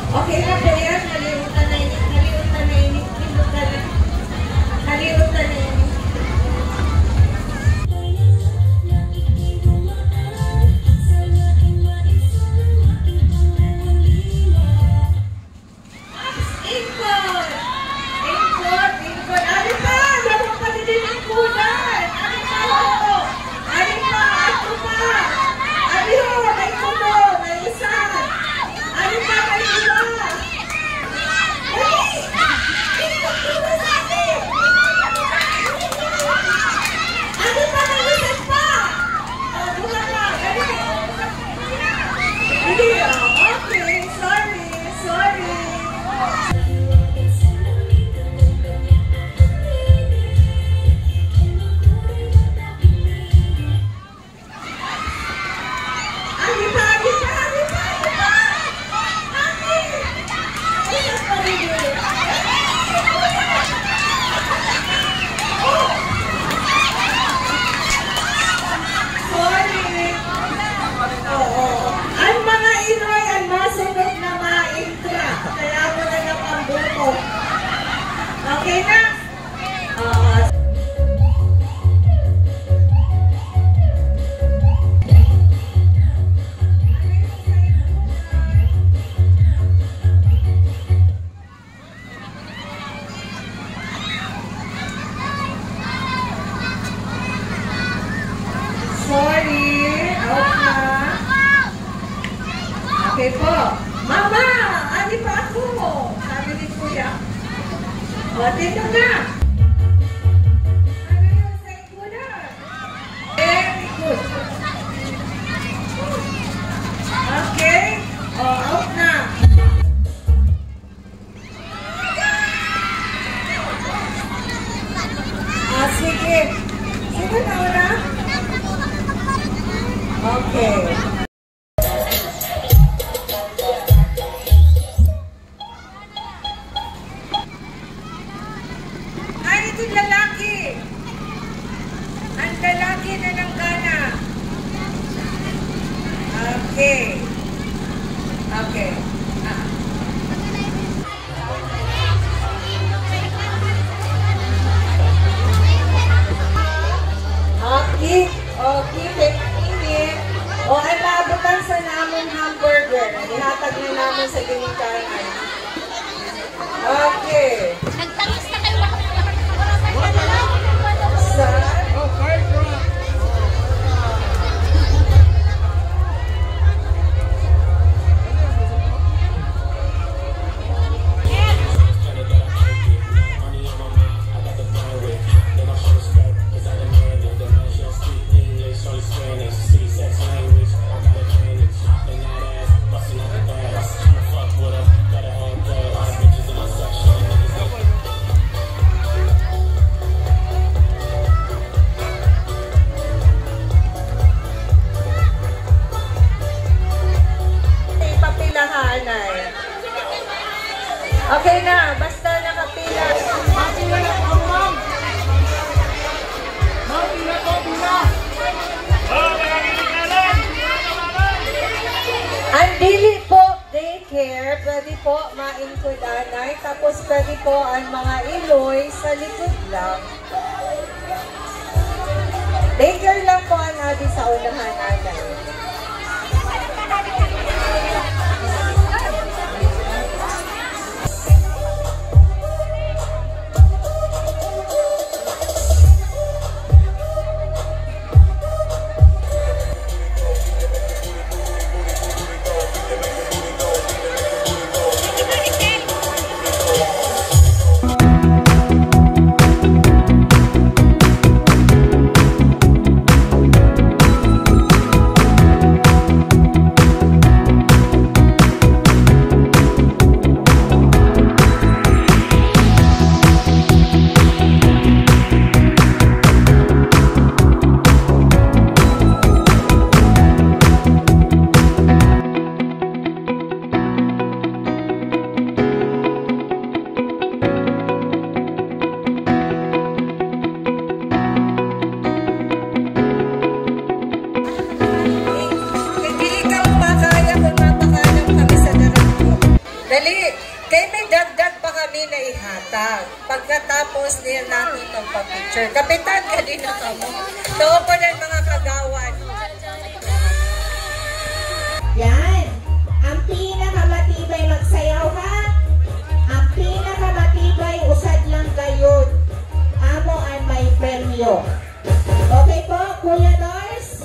Okay na po yan. Halimutan na init. Halimutan na init. Halimutan na init. Import! Import! Import! Ano pa? Ano pa din ang kunan? Ano pa? Ano pa? Ano pa? Ano yun? May kuno! May isa! Ano pa? May iba! Ano pa? May isa pa! Ano pa? Hindi. Okay. Sorry. Sorry. Okay na? Sorry. Out na. Okay po. Mama! Ano pa ako? Sabi ni Kuya. O, dito na. Ano yung side ko na? Very good. Okay. O, out na. Sige. Sige na una. Okay. Ang lalaki na ng gana. Okay. Okay. Okay. Okay. Pag-init. O, ay maabutan sa namin hamburger. Ihatag na namin sa ginikanan. Okay. Nagtangis na kayo. Okay na, basta nakapila. Mapila na po, ma'am. Mapila po, pila. Ang dili po daycare, pwede po mainkudanay, tapos pwede po ang mga iloy sa likod lang. Daycare lang po ang adi sa unahan natin. Dali, kay may dagdag pa kami na ihatag. Pagkatapos din natin magpa-picture. Kapitan, kanina ka mo. Tao po ng mga kagawan. Yan. Ang pinakamatibay magsayaw ha. Ang pinakamatibay usad lang kayo. Amo ang may premyo. Okay po, Kuya Dors?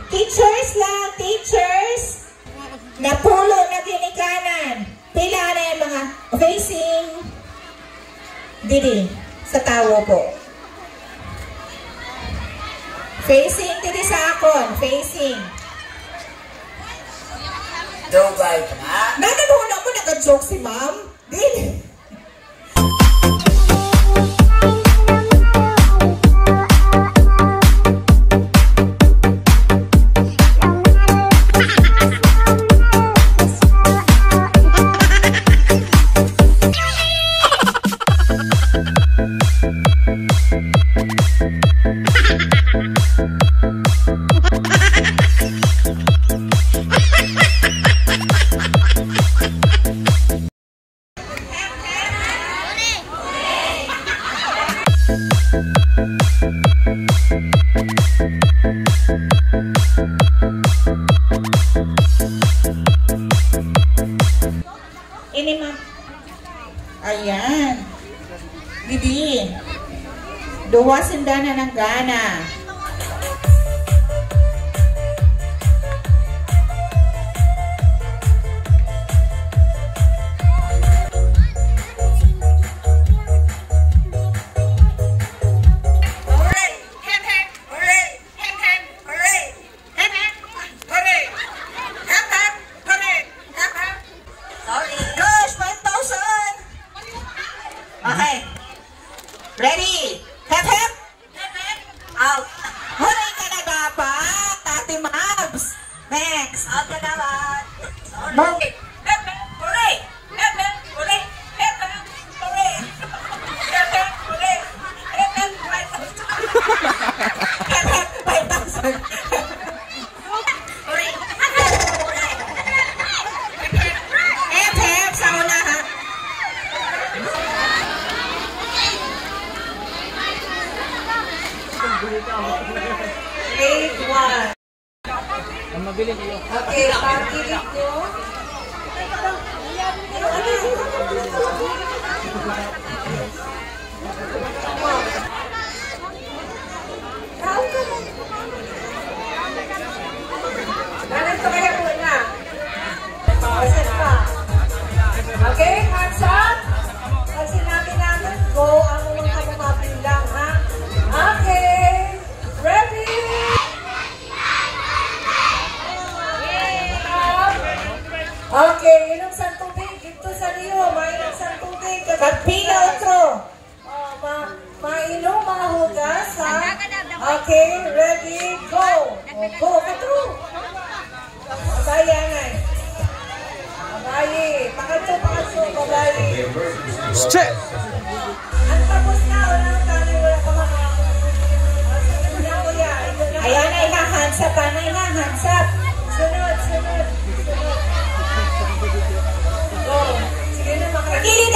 Teachers lang, teachers. Napulo na ginikanan. Pila na yung mga facing didi sa tawo po. Facing didi sa akon. Facing. Dugay pa nga. Nananuna mo nag-joke si ma'am? Dili. Ini ma'am. Ayan. Didi. Duwa sindana ng gana. Okay. Ready? Hep hep. Out. Hooray ka na dapat, Ate Mabs. Next. Out ka dapat. Move. Hep hep, hooray! Hep hep, hooray! Hep hep, hooray! Hep hep, hooray! Hep hep, 5,000! Hep hep, 5,000. Hooray! Hep hep, hooray! Hep hep, sa una ha. Grade 1. Okay, pagkilig nyo. Ganito kayo po na. Pasan pa. Okay, hands up. Pag sinabi namin, go ang mga kamukapin lang, ha? Okay. Ready? Okay, inom sa tubig. Dito sa Rio, mainom sa tubig. Pagpila otro. Mainom, mga hugas, ha? Okay, ready, go. Go, katro. Babayi, anay. Babayi. Pakatso, babayi. Step! Ang tapos na, walang tali, wala ka ayan, ay hahansap pa na, hahansap. Sunod. Go. Sige na, makakilid